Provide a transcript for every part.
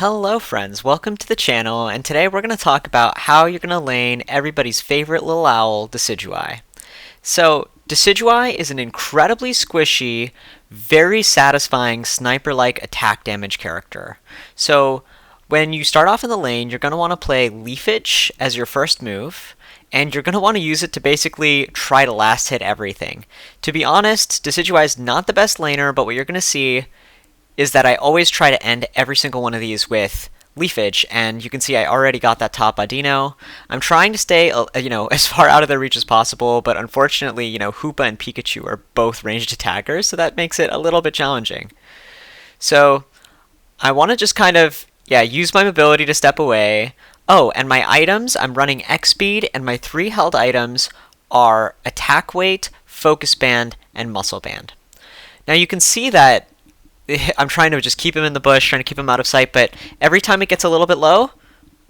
Hello friends, welcome to the channel, and today we're going to talk about how you're going to lane everybody's favorite little owl, Decidueye. So, Decidueye is an incredibly squishy, very satisfying sniper-like attack damage character. So, when you start off in the lane, you're going to want to play Leafage as your first move, and you're going to want to use it to basically try to last hit everything. To be honest, Decidueye is not the best laner, but what you're going to see is that I always try to end every single one of these with Leafage, and you can see I already got that top Audino. I'm trying to stay, as far out of their reach as possible, but unfortunately, Hoopa and Pikachu are both ranged attackers, so that makes it a little bit challenging. So I want to just kind of, use my mobility to step away. Oh, and my items, I'm running X speed, and my 3 held items are Attack Weight, Focus Band, and Muscle Band. Now you can see that I'm trying to just keep him in the bush, trying to keep him out of sight, but every time it gets a little bit low,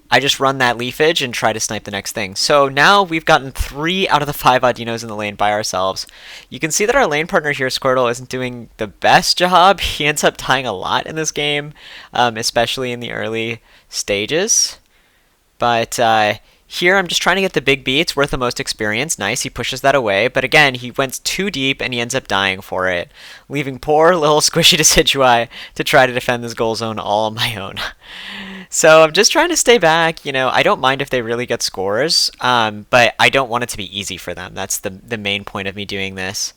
I just run that Leafage and try to snipe the next thing. So now we've gotten 3 out of the 5 Audinos in the lane by ourselves. You can see that our lane partner here, Squirtle, isn't doing the best job. He ends up dying a lot in this game, especially in the early stages. But here I'm just trying to get the big B. It's worth the most experience. Nice, he pushes that away. But again, he went too deep and he ends up dying for it, leaving poor little squishy Decidueye to try to defend this goal zone all on my own. So I'm just trying to stay back. I don't mind if they really get scores, but I don't want it to be easy for them. That's the main point of me doing this.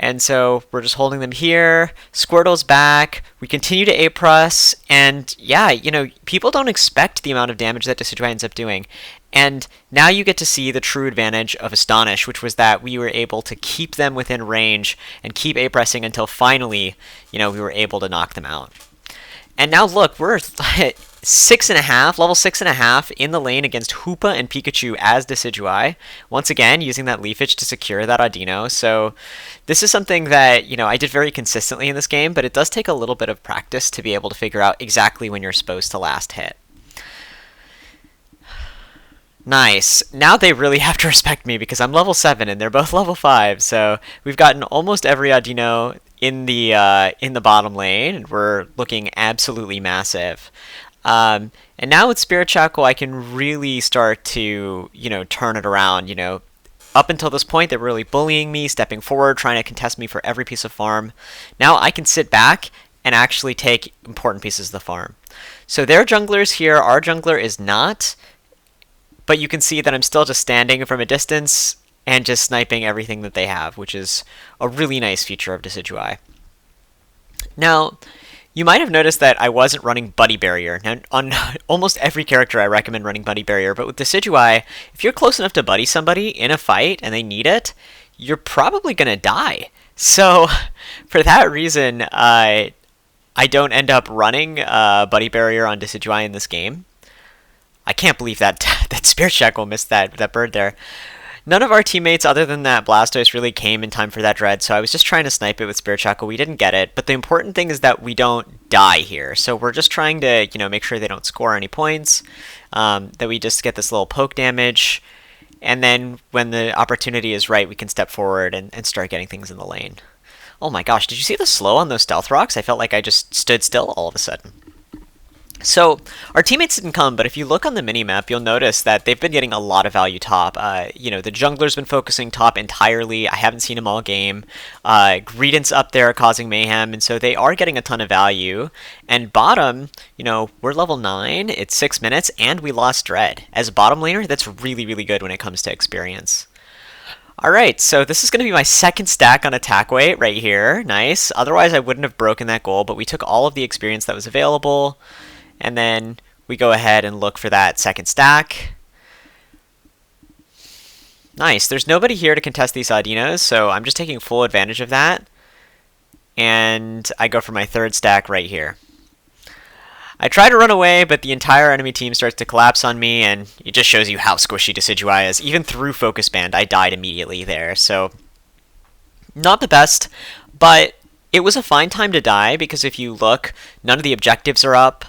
And so we're just holding them here. Squirtle's back. We continue to A-press. And yeah, people don't expect the amount of damage that Decidueye ends up doing. And now you get to see the true advantage of Astonish, which was that we were able to keep them within range and keep A-pressing until finally, we were able to knock them out. And now look, we're at 6.5, level 6.5 in the lane against Hoopa and Pikachu as Decidueye. Once again, using that Leafage to secure that Audino. So this is something that, I did very consistently in this game, but it does take a little bit of practice to be able to figure out exactly when you're supposed to last hit. Nice. Now they really have to respect me because I'm level 7 and they're both level 5. So we've gotten almost every Audino in the bottom lane, and we're looking absolutely massive. And now with Spirit Shackle, I can really start to, turn it around. Up until this point, they were really bullying me, stepping forward, trying to contest me for every piece of farm. Now I can sit back and actually take important pieces of the farm. So their jungler's here, our jungler is not. But you can see that I'm still just standing from a distance and just sniping everything that they have, which is a really nice feature of Decidueye. Now, you might have noticed that I wasn't running Buddy Barrier. Now, on almost every character I recommend running Buddy Barrier, but with Decidueye, if you're close enough to buddy somebody in a fight and they need it, you're probably going to die. So, for that reason, I don't end up running Buddy Barrier on Decidueye in this game. I can't believe that that Spirit Shackle missed that bird there. None of our teammates, other than that Blastoise, really came in time for that Dread, so I was just trying to snipe it with Spirit Shackle. We didn't get it, but the important thing is that we don't die here. So we're just trying to, make sure they don't score any points, that we just get this little poke damage, and then when the opportunity is right, we can step forward and start getting things in the lane. Oh my gosh, did you see the slow on those Stealth Rocks? I felt like I just stood still all of a sudden. So, our teammates didn't come, but if you look on the minimap, you'll notice that they've been getting a lot of value top. The jungler's been focusing top entirely. I haven't seen him all game. Greedent's up there causing mayhem, and so they are getting a ton of value. And bottom, we're level 9, it's 6 minutes, and we lost Dread. As a bottom laner, that's really, really good when it comes to experience. Alright, so this is going to be my second stack on attack weight right here. Nice. Otherwise, I wouldn't have broken that goal, but we took all of the experience that was available. And then we go ahead and look for that second stack. Nice. There's nobody here to contest these Audinos, so I'm just taking full advantage of that. And I go for my third stack right here. I try to run away, but the entire enemy team starts to collapse on me, and it just shows you how squishy Decidueye is. Even through Focus Band, I died immediately there, so not the best, but it was a fine time to die, because if you look, none of the objectives are up.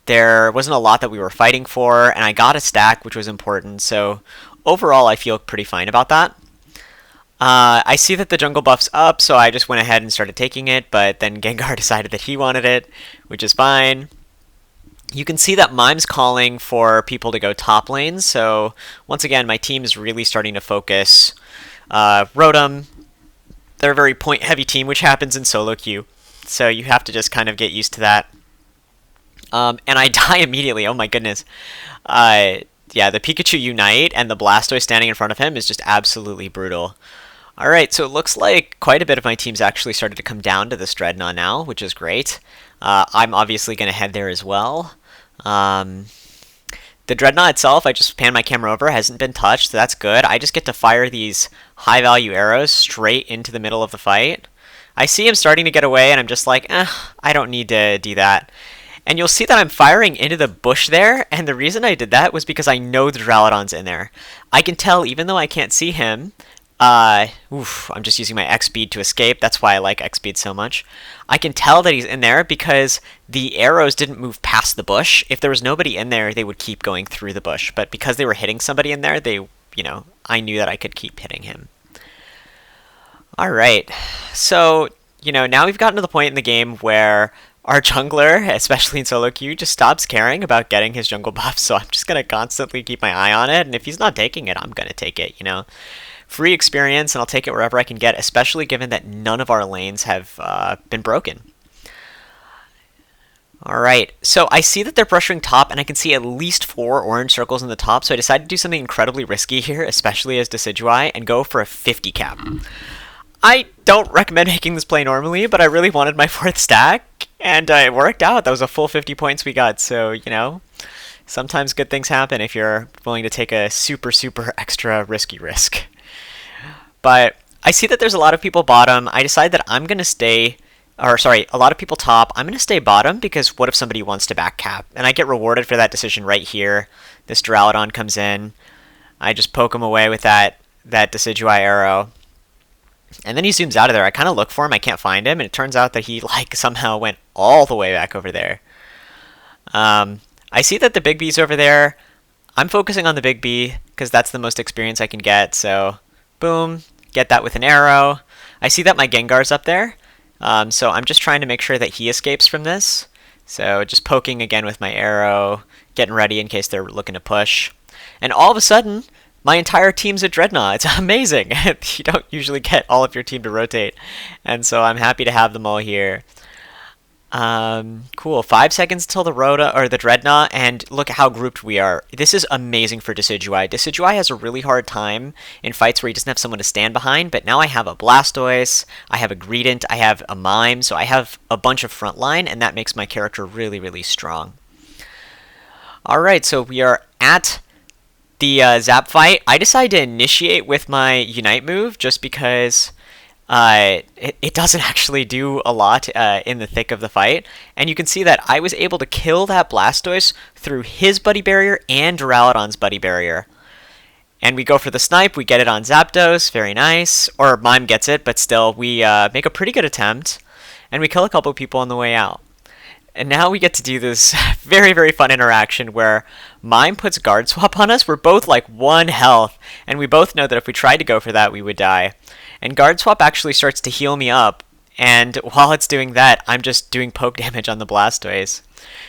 There wasn't a lot that we were fighting for, and I got a stack, which was important, so overall I feel pretty fine about that. I see that the jungle buff's up, so I just went ahead and started taking it, but then Gengar decided that he wanted it, which is fine. You can see that Mime's calling for people to go top lanes, so once again, my team is really starting to focus. Rotom, they're a very point-heavy team, which happens in solo queue, so you have to just kind of get used to that. And I die immediately, oh my goodness. Yeah, the Pikachu Unite and the Blastoise standing in front of him is just absolutely brutal. Alright, so it looks like quite a bit of my team's actually started to come down to this Dreadnought now, which is great. I'm obviously going to head there as well. The Dreadnought itself, I just pan my camera over, hasn't been touched, so that's good. I just get to fire these high-value arrows straight into the middle of the fight. I see him starting to get away, and I'm just like, I don't need to do that. And you'll see that I'm firing into the bush there, and the reason I did that was because I know the Duraludon's in there. I can tell, even though I can't see him, I'm just using my X speed to escape. That's why I like X speed so much. I can tell that he's in there because the arrows didn't move past the bush. If there was nobody in there, they would keep going through the bush. But because they were hitting somebody in there, I knew that I could keep hitting him. Alright, so, now we've gotten to the point in the game where our jungler, especially in solo queue, just stops caring about getting his jungle buff, so I'm just going to constantly keep my eye on it, and if he's not taking it, I'm going to take it, Free experience, and I'll take it wherever I can get, especially given that none of our lanes have been broken. Alright, so I see that they're pressuring top, and I can see at least 4 orange circles in the top, so I decided to do something incredibly risky here, especially as Decidueye, and go for a 50 cap. I don't recommend making this play normally, but I really wanted my 4th stack, and it worked out. That was a full 50 points we got, so, sometimes good things happen if you're willing to take a super, super extra risky risk. But I see that there's a lot of people bottom. I decide that I'm going to stay, a lot of people top. I'm going to stay bottom because what if somebody wants to back cap? And I get rewarded for that decision right here. This Duraludon comes in. I just poke him away with that Decidueye arrow. And then he zooms out of there. I kind of look for him. I can't find him. And it turns out that he somehow went all the way back over there. I see that the Big B's over there. I'm focusing on the Big B because that's the most experience I can get. So, boom. Get that with an arrow. I see that my Gengar's up there. So I'm just trying to make sure that he escapes from this. So just poking again with my arrow. Getting ready in case they're looking to push. And all of a sudden, my entire team's a Dreadnought. It's amazing. You don't usually get all of your team to rotate. And so I'm happy to have them all here. Cool. 5 seconds till the Dreadnought, and look at how grouped we are. This is amazing for Decidueye. Decidueye has a really hard time in fights where he doesn't have someone to stand behind, but now I have a Blastoise, I have a Greedent, I have a Mime, so I have a bunch of frontline, and that makes my character really, really strong. Alright, so we are at the Zap fight. I decided to initiate with my Unite move just because it doesn't actually do a lot in the thick of the fight. And you can see that I was able to kill that Blastoise through his Buddy Barrier and Duraludon's Buddy Barrier. And we go for the snipe, we get it on Zapdos, very nice. Or Mime gets it, but still, we make a pretty good attempt. And we kill a couple people on the way out. And now we get to do this very, very fun interaction where Mime puts Guard Swap on us. We're both like 1 health, and we both know that if we tried to go for that, we would die. And Guard Swap actually starts to heal me up, and while it's doing that, I'm just doing poke damage on the Blastoise.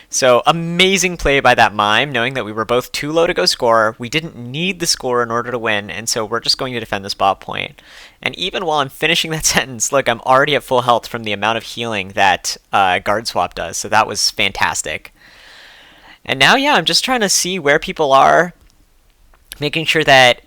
So amazing play by that Mime, knowing that we were both too low to go score. We didn't need the score in order to win, and so we're just going to defend the spot point. And even while I'm finishing that sentence, look, I'm already at full health from the amount of healing that Guard Swap does, so that was fantastic. And now, yeah, I'm just trying to see where people are, making sure that,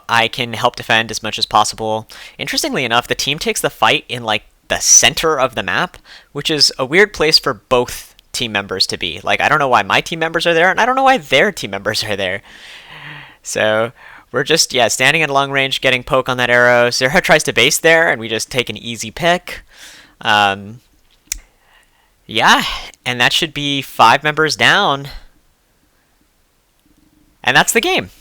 I can help defend as much as possible. Interestingly enough, the team takes the fight in, the center of the map, which is a weird place for both team members to be. I don't know why my team members are there, and I don't know why their team members are there. So we're just, standing at long range, getting poke on that arrow. Zera tries to base there, and we just take an easy pick. And that should be 5 members down. And that's the game.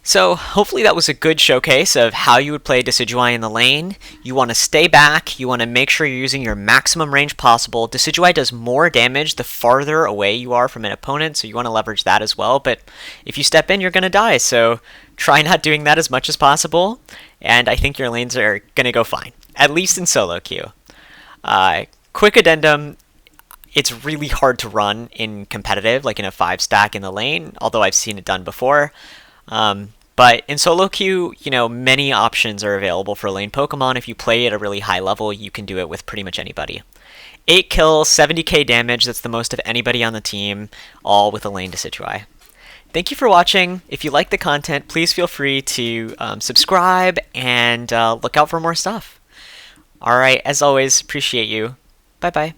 So hopefully that was a good showcase of how you would play Decidueye in the lane. You want to stay back, you want to make sure you're using your maximum range possible. Decidueye does more damage the farther away you are from an opponent, so you want to leverage that as well, but if you step in, you're going to die, so try not doing that as much as possible, and I think your lanes are going to go fine, at least in solo queue. Quick addendum, it's really hard to run in competitive, like in a 5-stack in the lane, although I've seen it done before. But in solo queue, many options are available for lane Pokemon. If you play at a really high level, you can do it with pretty much anybody. 8 kills, 70k damage, that's the most of anybody on the team, all with a lane Decidueye. Thank you for watching. If you like the content, please feel free to subscribe and look out for more stuff. Alright, as always, appreciate you. Bye-bye.